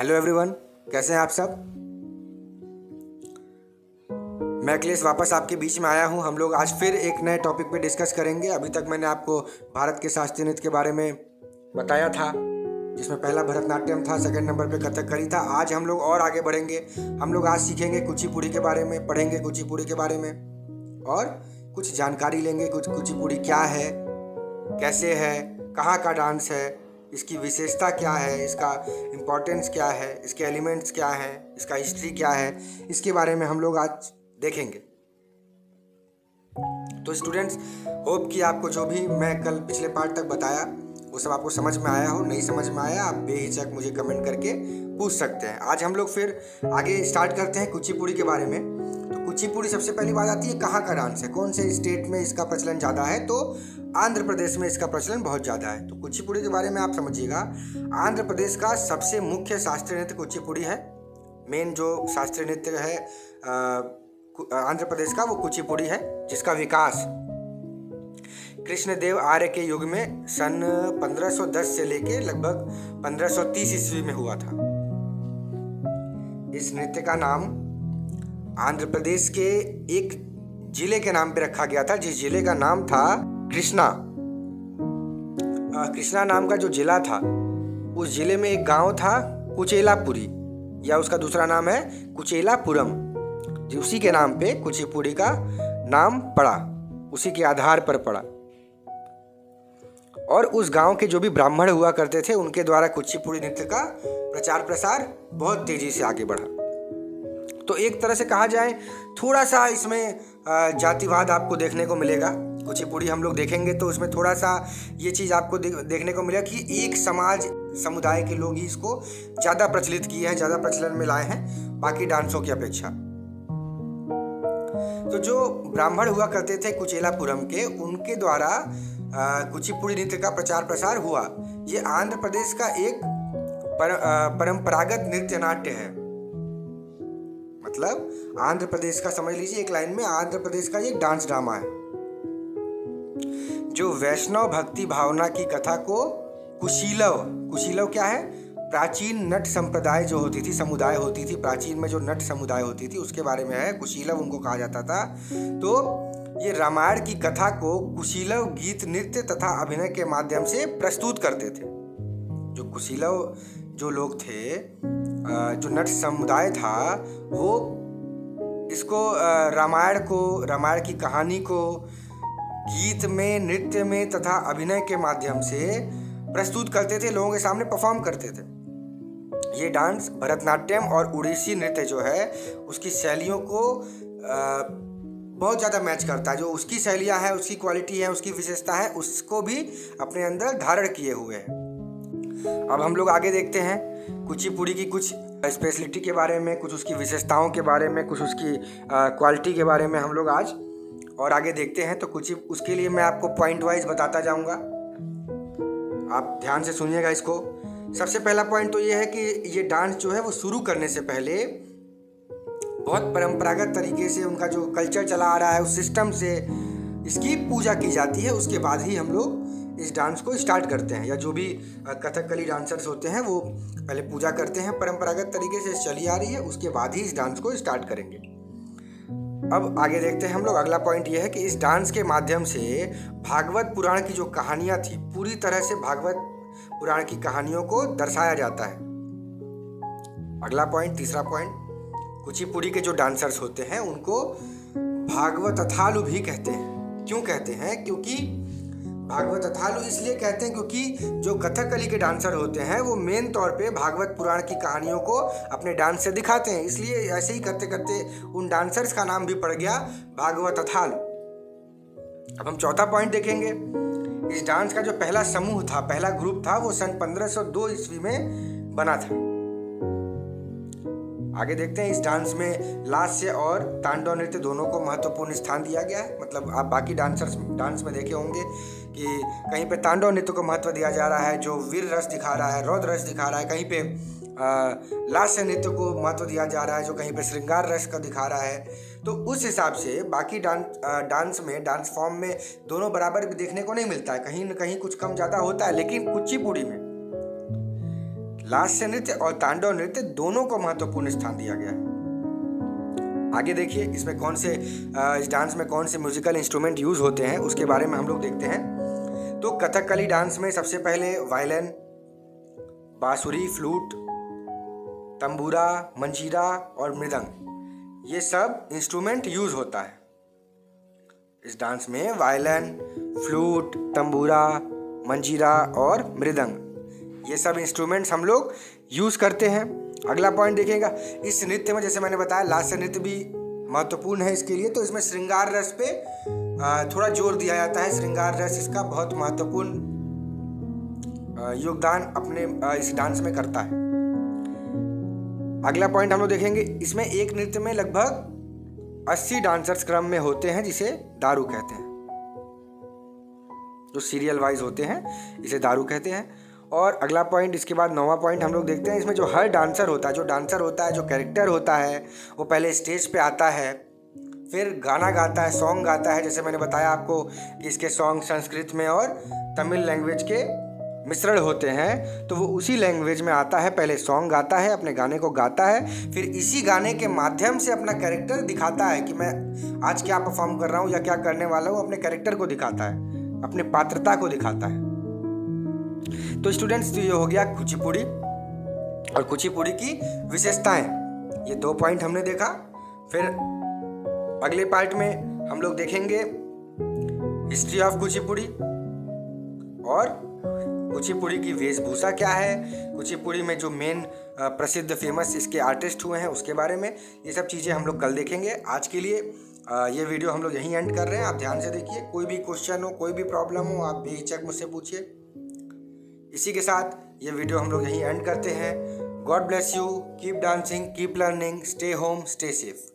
Hello everyone, कैसे हैं आप सब। मैं अखिलेश वापस आपके बीच में आया हूं। हम लोग आज फिर एक नए टॉपिक पे डिस्कस करेंगे। अभी तक मैंने आपको भारत के शास्त्रीय नृत्य के बारे में बताया था, जिसमें पहला भरतनाट्यम था, सेकंड नंबर पे कथकली था। आज हम लोग और आगे बढ़ेंगे। हम लोग आज सीखेंगे कुचिपुड़ी के बारे में, पढ़ेंगे कुचिपुड़ी के बारे में और कुछ जानकारी लेंगे। कुचिपुड़ी क्या है, कैसे है, कहाँ का डांस है, इसकी विशेषता क्या है, इसका इम्पोर्टेंस क्या है, इसके एलिमेंट्स क्या हैं, इसका हिस्ट्री क्या है, इसके बारे में हम लोग आज देखेंगे। तो स्टूडेंट्स, होप कि आपको जो भी मैं कल पिछले पार्ट तक बताया वो सब आपको समझ में आया हो। नहीं समझ में आया आप बेहिचक मुझे कमेंट करके पूछ सकते हैं। आज हम लोग फिर आगे स्टार्ट करते हैं कुचिपुड़ी के बारे में। तो कुचिपुड़ी सबसे पहली बात आती है, कहाँ का डांस है, कौन से स्टेट में इसका प्रचलन ज़्यादा है। तो आंध्र प्रदेश में इसका प्रचलन बहुत ज़्यादा है। तो कुचिपुड़ी के बारे में आप समझिएगा, आंध्र प्रदेश का सबसे मुख्य शास्त्रीय नृत्य कुचिपुड़ी है। मेन जो शास्त्रीय नृत्य है आंध्र प्रदेश का वो कुचिपुड़ी है, जिसका विकास कृष्णदेव आर्य के युग में सन 1510 से लेके लगभग 1530 ईस्वी में हुआ था। इस नृत्य का नाम आंध्र प्रदेश के एक जिले के नाम पे रखा गया था, जिस जिले का नाम था कृष्णा। कृष्णा नाम का जो जिला था, उस जिले में एक गांव था कुचेलापुरी, या उसका दूसरा नाम है कुचेलापुरम। उसी के नाम पे कुचिपुड़ी का नाम पड़ा, उसी के आधार पर पड़ा। और उस गांव के जो भी ब्राह्मण हुआ करते थे, उनके द्वारा कुचिपुड़ी नृत्य का प्रचार प्रसार बहुत तेजी से आगे बढ़ा। तो एक तरह से कहा जाए, थोड़ा सा इसमें जातिवाद आपको देखने को मिलेगा। कुचिपुड़ी हम लोग देखेंगे तो उसमें थोड़ा सा ये चीज़ आपको देखने को मिलेगा कि एक समुदाय के लोग ही इसको ज़्यादा प्रचलित किए हैं, ज़्यादा प्रचलन में लाए हैं बाकी डांसों की अपेक्षा। तो जो ब्राह्मण हुआ करते थे कुचेलापुरम के, उनके द्वारा कुचिपुड़ी नृत्य का प्रचार प्रसार हुआ। ये आंध्र प्रदेश का एक परंपरागत नृत्य नाट्य है। मतलब आंध्र प्रदेश का, समझ लीजिए एक लाइन में, आंध्र प्रदेश का एक डांस ड्रामा है जो वैष्णव भक्ति भावना की कथा को कुशीलव क्या है, प्राचीन नट संप्रदाय जो होती थी, समुदाय होती थी, प्राचीन में जो नट समुदाय होती थी उसके बारे में है। कुशीलव उनको कहा जाता था। तो ये रामायण की कथा को कुशीलव गीत, नृत्य तथा अभिनय के माध्यम से प्रस्तुत करते थे। जो कुशीलव जो लोग थे, जो नट समुदाय था, वो इसको रामायण की कहानी को गीत में, नृत्य में तथा अभिनय के माध्यम से प्रस्तुत करते थे, लोगों के सामने परफॉर्म करते थे। ये डांस भरतनाट्यम और उड़ीसी नृत्य जो है उसकी शैलियों को बहुत ज़्यादा मैच करता है। जो उसकी शैलियाँ हैं, उसकी क्वालिटी है, उसकी विशेषता है, उसको भी अपने अंदर धारण किए हुए हैं। अब हम लोग आगे देखते हैं कुचिपुड़ी की कुछ स्पेशलिटी के बारे में, कुछ उसकी विशेषताओं के बारे में, कुछ उसकी क्वालिटी के बारे में हम लोग आज और आगे देखते हैं। तो उसके लिए मैं आपको पॉइंट वाइज बताता जाऊँगा, आप ध्यान से सुनिएगा इसको। सबसे पहला पॉइंट तो ये है कि ये डांस जो है वो शुरू करने से पहले बहुत परंपरागत तरीके से उनका जो कल्चर चला आ रहा है, उस सिस्टम से इसकी पूजा की जाती है। उसके बाद ही हम लोग इस डांस को स्टार्ट करते हैं, या जो भी कथकली डांसर्स होते हैं वो पहले पूजा करते हैं, परंपरागत तरीके से चली आ रही है, उसके बाद ही इस डांस को स्टार्ट करेंगे। अब आगे देखते हैं हम लोग। अगला पॉइंट ये है कि इस डांस के माध्यम से भागवत पुराण की जो कहानियाँ थी, पूरी तरह से भागवत पुराण की कहानियों को दर्शाया जाता है। अगला पॉइंट, तीसरा पॉइंट, कुचिपुड़ी के जो डांसर्स होते हैं उनको भागवतथालु भी कहते हैं। क्यों कहते हैं? क्योंकि भागवतथालु इसलिए कहते हैं क्योंकि जो कथकली के डांसर होते हैं वो मेन तौर पे भागवत पुराण की कहानियों को अपने डांस से दिखाते हैं। इसलिए ऐसे ही करते करते उन डांसर्स का नाम भी पड़ गया भागवतथालु। अब हम चौथा पॉइंट देखेंगे। इस डांस का जो पहला समूह था, पहला ग्रुप था, वो सन 1502 ईस्वी में बना था। आगे देखते हैं। इस डांस में लास्य और तांडव नृत्य दोनों को महत्वपूर्ण स्थान दिया गया है। मतलब आप बाकी डांस में देखे होंगे कि कहीं पे तांडव नृत्य को महत्व दिया जा रहा है, जो वीर रस दिखा रहा है, रौद्र रस दिखा रहा है। कहीं पे लास्य नृत्य को महत्व दिया जा रहा है, जो कहीं पे श्रृंगार रस का दिखा रहा है। तो उस हिसाब से बाकी डांस फॉर्म में दोनों बराबर भी देखने को नहीं मिलता है, कहीं न कहीं कुछ कम ज़्यादा होता है। लेकिन कुचिपुड़ी में लास्य नृत्य और तांडव नृत्य दोनों को महत्वपूर्ण स्थान दिया गया है। आगे देखिए इसमें कौन से इस डांस में कौन से म्यूजिकल इंस्ट्रूमेंट यूज होते हैं उसके बारे में हम लोग देखते हैं। तो कथकली डांस में सबसे पहले वायलिन, बांसुरी, फ्लूट, तंबूरा, मंजीरा और मृदंग, ये सब इंस्ट्रूमेंट यूज होता है। इस डांस में वायलिन, फ्लूट, तंबूरा, मंजीरा और मृदंग, ये सब इंस्ट्रूमेंट्स हम लोग यूज करते हैं। अगला पॉइंट देखिएगा, इस नृत्य में जैसे मैंने बताया लास्य नृत्य भी महत्वपूर्ण है इसके लिए। तो इसमें श्रृंगार रस पे थोड़ा जोर दिया जाता है। श्रृंगार रस इसका बहुत महत्वपूर्ण योगदान अपने इस डांस में करता है। अगला पॉइंट हम लोग देखेंगे, इसमें एक नृत्य में लगभग 80 डांसर्स क्रम में होते हैं जिसे दारू कहते हैं। जो सीरियल वाइज होते हैं इसे दारू कहते हैं। और अगला पॉइंट इसके बाद 9वां पॉइंट हम लोग देखते हैं, इसमें जो हर डांसर होता है, जो कैरेक्टर होता है, वो पहले स्टेज पे आता है, फिर गाना गाता है, सॉन्ग गाता है। जैसे मैंने बताया आपको कि इसके सॉन्ग संस्कृत में और तमिल लैंग्वेज के मिश्रण होते हैं। तो वो उसी लैंग्वेज में आता है, पहले सॉन्ग गाता है, अपने गाने को गाता है, फिर इसी गाने के माध्यम से अपना कैरेक्टर दिखाता है कि मैं आज क्या परफॉर्म कर रहा हूँ या क्या करने वाला हूँ। अपने कैरेक्टर को दिखाता है, अपने पात्रता को दिखाता है। तो स्टूडेंट्स, तो ये हो गया कुचिपुड़ी और कुचिपुड़ी की विशेषताएं। ये 2 पॉइंट हमने देखा। फिर अगले पार्ट में हम लोग देखेंगे हिस्ट्री ऑफ कुचिपुड़ी और कुचिपुड़ी की वेशभूषा क्या है, कुचिपुड़ी में जो मेन प्रसिद्ध फेमस इसके आर्टिस्ट हुए हैं उसके बारे में। ये सब चीज़ें हम लोग कल देखेंगे। आज के लिए ये वीडियो हम लोग यहीं एंड कर रहे हैं। आप ध्यान से देखिए, कोई भी क्वेश्चन हो, कोई भी प्रॉब्लम हो, आप बेहिचक मुझसे पूछिए। इसी के साथ ये वीडियो हम लोग यहीं एंड करते हैं। God bless you, keep dancing, keep learning, stay home, stay safe.